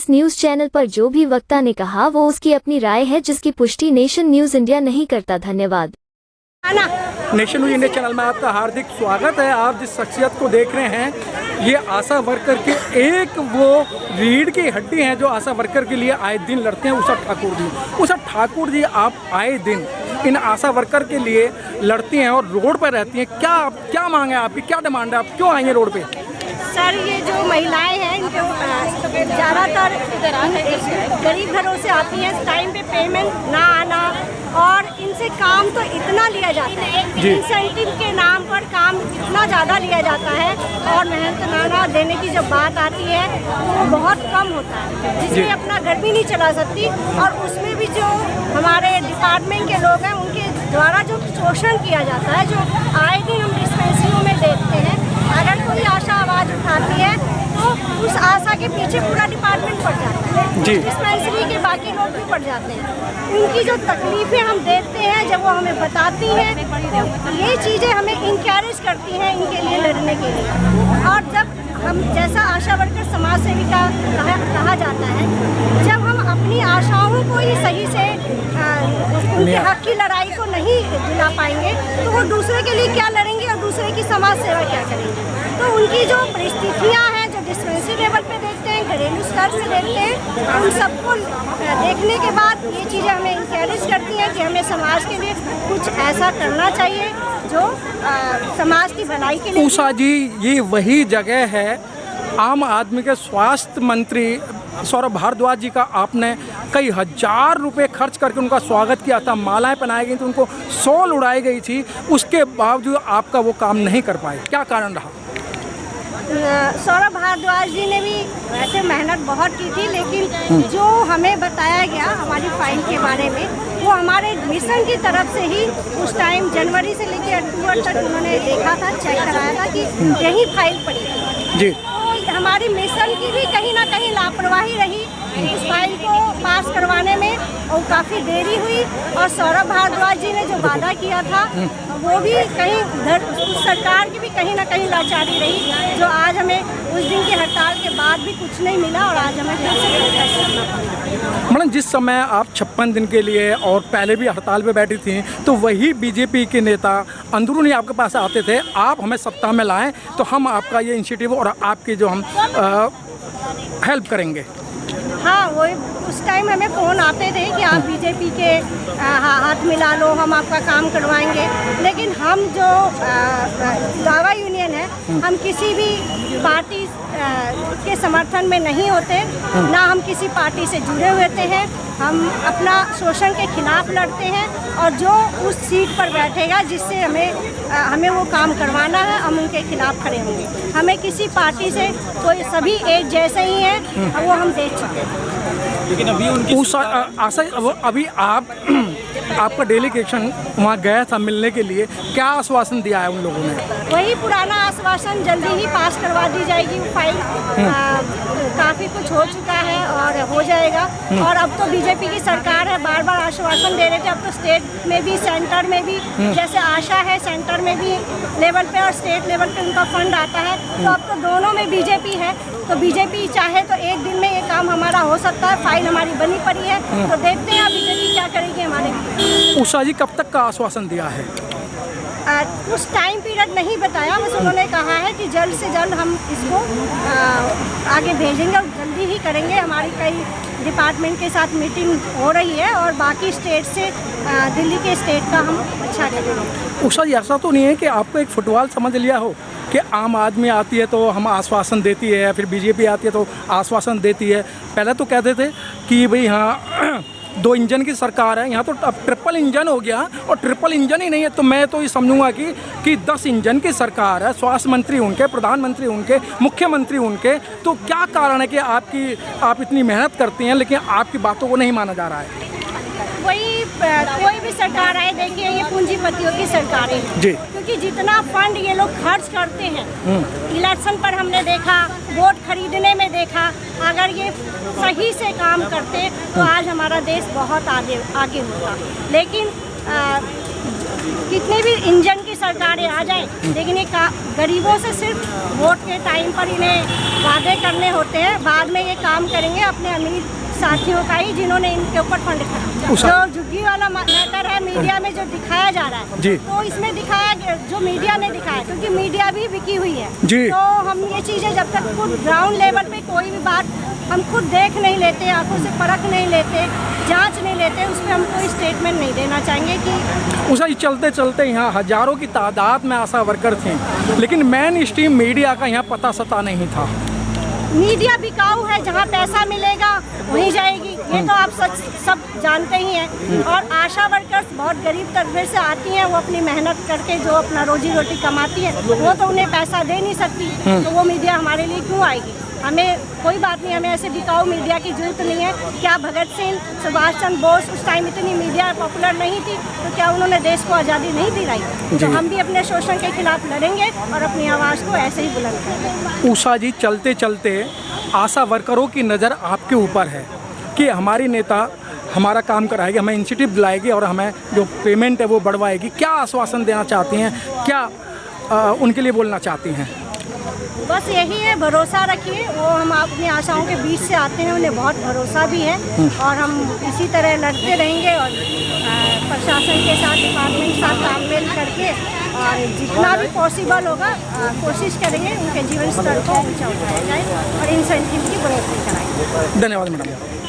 इस news channel पर जो भी वक्ता ने कहा वो उसकी अपनी राय है, जिसकी पुष्टि नेशन न्यूज इंडिया नहीं करता। धन्यवाद। नेशन न्यूज इंडिया चैनल में आपका हार्दिक स्वागत है। आप जिस शख्सियत को देख रहे हैं, ये आशा वर्कर के एक वो रीढ़ की हड्डी हैं जो आशा वर्कर के लिए आए दिन लड़ते हैं, उषा ठाकुर जी। उषा ठाकुर जी, आप आए दिन इन आशा वर्कर के लिए लड़ती हैं और रोड पर रहती हैं। क्या मांग है आपकी, क्या डिमांड है, आप क्यों आई हैं रोड पे? सर, ये जो महिलाएं हैं इनके ज़्यादातर गरीब घरों से आती हैं, टाइम पे पेमेंट ना आना, और इनसे काम तो इतना लिया जाता है, इंसेंटिव के नाम पर काम इतना ज़्यादा लिया जाता है और मेहनतनामा देने की जब बात आती है वो बहुत कम होता है, जिसमें अपना घर भी नहीं चला सकती। और उसमें भी जो हमारे डिपार्टमेंट के लोग हैं उनके द्वारा जो शोषण किया जाता है, जो आए दिन हम डिस्पेंसरियों में देखते हैं। अगर कोई आशा आवाज़ उठाती है तो उस आशा के पीछे पूरा डिपार्टमेंट पड़ जाता है, डिस्पेंसरी के बाकी लोग भी पड़ जाते हैं। उनकी जो तकलीफ़ें हम देखते हैं जब वो हमें बताती हैं, ये चीज़ें हमें इंकरेज करती हैं इनके लिए लड़ने के लिए। और जब हम, जैसा आशा वर्कर समाज सेविका कहा जाता है, जब हम अपनी आशाओं को ही सही से उनके हक की लड़ाई को नहीं दिला पाएंगे तो वो दूसरे के लिए क्या लड़ेंगे और दूसरे की समाज सेवा क्या करेंगे। तो उनकी जो परिस्थितियाँ हैं जो डिस्पेंसरी लेवल पे देखते हैं, घरेलू स्तर से देखते हैं, उन सबको देखने के बाद ये चीज़ें हमें इंकरेज करती हैं कि हमें समाज के लिए कुछ ऐसा करना चाहिए जो समाज की भलाई के लिए। उषा जी, ये वही जगह है, आम आदमी के स्वास्थ्य मंत्री सौरभ भारद्वाज जी का आपने कई हजार रुपए खर्च करके उनका स्वागत किया था, मालाएं पहनाई गई थी, उनको शॉल उड़ाई गई थी, उसके बावजूद आपका वो काम नहीं कर पाए, क्या कारण रहा? सौरभ भारद्वाज जी ने भी वैसे मेहनत बहुत की थी, लेकिन जो हमें बताया गया हमारी फाइल के बारे में, वो हमारे मिशन की तरफ से ही उस टाइम जनवरी से लेकर अक्टूबर तक उन्होंने देखा था, चेक कराया था कि यही फाइल पड़ी थी। तो हमारी मिशन की भी कहीं ना कहीं लापरवाही रही उस फाइल को पास करवाने में, और काफ़ी देरी हुई। और सौरभ भारद्वाज जी ने जो वादा किया था वो भी कहीं उधर सरकार की भी कहीं ना कहीं लाचारी रही, जो आज हमें उस दिन की हड़ताल के बाद भी कुछ नहीं मिला और आज हमें फिर से प्रोटेस्ट करना पड़ा। मैडम, जिस समय आप 56 दिन के लिए और पहले भी हड़ताल पे बैठी थी, तो वही बीजेपी के नेता अंदरूनी आपके पास आते थे, आप हमें सत्ता में लाएं तो हम आपका ये इनिशिएटिव और आपकी जो हम हेल्प करेंगे। हाँ, वो उस टाइम हमें फ़ोन आते थे कि आप बीजेपी के हाथ मिला लो, हम आपका काम करवाएंगे। लेकिन हम जो दावा यूनियन है, हम किसी भी पार्टी के समर्थन में नहीं होते, ना हम किसी पार्टी से जुड़े हुए हैं। हम अपना शोषण के खिलाफ लड़ते हैं और जो उस सीट पर बैठेगा जिससे हमें वो काम करवाना है, हम उनके खिलाफ खड़े होंगे। हमें किसी पार्टी से कोई, सभी एक जैसे ही हैं, वो हम देख चुके हैं। लेकिन अभी उनकी अभी आपका डेलीगेशन वहाँ गया था मिलने के लिए, क्या आश्वासन दिया है उन लोगों ने? वही पुराना आश्वासन, जल्दी ही पास करवा दी जाएगी फाइल, काफ़ी कुछ हो चुका है और हो जाएगा। और अब तो बीजेपी की सरकार है, बार बार आश्वासन दे रहे थे, अब तो स्टेट में भी सेंटर में भी, जैसे आशा है सेंटर में भी लेवल पे और स्टेट लेवल पे उनका फंड आता है, तो अब तो दोनों में बीजेपी है। तो बीजेपी चाहे तो एक दिन में ये काम हमारा हो सकता है, फाइल हमारी बनी पड़ी है, तो देखते हैं बीजेपी क्या करेगी हमारे। उषा जी, कब तक का आश्वासन दिया है? उस टाइम पीरियड नहीं बताया, बस उन्होंने कहा है कि जल्द से जल्द हम इसको आगे भेजेंगे और जल्दी ही करेंगे। हमारी कई डिपार्टमेंट के साथ मीटिंग हो रही है और बाकी स्टेट से, दिल्ली के स्टेट का हम अच्छा करेंगे। उषा जी, ऐसा तो नहीं है कि आपको एक फुटबॉल समझ लिया हो कि आम आदमी आती है तो हम आश्वासन देती है, फिर बीजेपी आती है तो आश्वासन देती है? पहले तो कहते थे कि भाई हाँ 2 इंजन की सरकार है, यहाँ तो अब ट्रिपल इंजन हो गया, और ट्रिपल इंजन ही नहीं है तो मैं तो ये समझूंगा कि 10 इंजन की सरकार है। स्वास्थ्य मंत्री उनके, प्रधानमंत्री उनके, मुख्यमंत्री उनके, तो क्या कारण है कि आप इतनी मेहनत करती हैं लेकिन आपकी बातों को नहीं माना जा रहा है? कोई भी सरकार आए, देखिए ये पूंजीपतियों की सरकारें हैं, क्योंकि जितना फंड ये लोग खर्च करते हैं, इलेक्शन पर हमने देखा, वोट खरीदने में देखा, अगर ये सही से काम करते तो आज हमारा देश बहुत आगे होगा। लेकिन कितनी भी इंजन की सरकारें आ जाएं, लेकिन ये गरीबों से सिर्फ वोट के टाइम पर इन्हें वादे करने होते हैं, बाद में ये काम करेंगे अपने अमीर साथियों का ही, जिन्होंने इनके ऊपर फंड करा। जो झुग्गी वाला मैटर है मीडिया में जो दिखाया जा रहा है, तो इसमें दिखाया जो मीडिया ने दिखाया, क्योंकि मीडिया भी बिकी हुई है। तो हम ये चीज़ें जब तक खुद ग्राउंड लेवल पे कोई भी बात हम खुद देख नहीं लेते, आंखों से परख नहीं लेते, जांच नहीं लेते, उसमें हम कोई स्टेटमेंट नहीं देना चाहेंगे कि उसे चलते चलते यहाँ हजारों की तादाद में आशा वर्कर थे, लेकिन मेन स्ट्रीम मीडिया का यहाँ पता सता नहीं था। मीडिया बिकाऊ है, जहाँ पैसा मिलेगा वहीं जाएगी, ये तो आप सब जानते ही हैं। और आशा वर्कर्स बहुत गरीब तबके से आती हैं, वो अपनी मेहनत करके जो अपना रोजी रोटी कमाती है, वो तो उन्हें पैसा दे नहीं सकती, तो वो मीडिया हमारे लिए क्यों आएगी? हमें कोई बात नहीं, हमें ऐसे बिकाऊ मीडिया की जरूरत नहीं है। क्या भगत सिंह, सुभाष चंद्र बोस उस टाइम इतनी मीडिया पॉपुलर नहीं थी, तो क्या उन्होंने देश को आज़ादी नहीं दिलाई? तो हम भी अपने शोषण के खिलाफ लड़ेंगे और अपनी आवाज़ को ऐसे ही बुलंद करेंगे। उषा जी, चलते चलते आशा वर्करों की नज़र आपके ऊपर है कि हमारी नेता हमारा काम कराएगी, हमें इंसेंटिव दिलाएगी और हमें जो पेमेंट है वो बढ़वाएगी। क्या आश्वासन देना चाहती हैं, क्या उनके लिए बोलना चाहती हैं? बस यही है, भरोसा रखिए। वो हम अपनी आशाओं के बीच से आते हैं, उन्हें बहुत भरोसा भी है, और हम इसी तरह लड़ते रहेंगे और प्रशासन के साथ, डिपार्टमेंट के साथ तालमेल करके और जितना भी पॉसिबल होगा कोशिश करेंगे उनके जीवन स्तर को ऊंचा उठाया जाए और इंसेंटिव की बढ़ोतरी कराएंगे। धन्यवाद मैडम।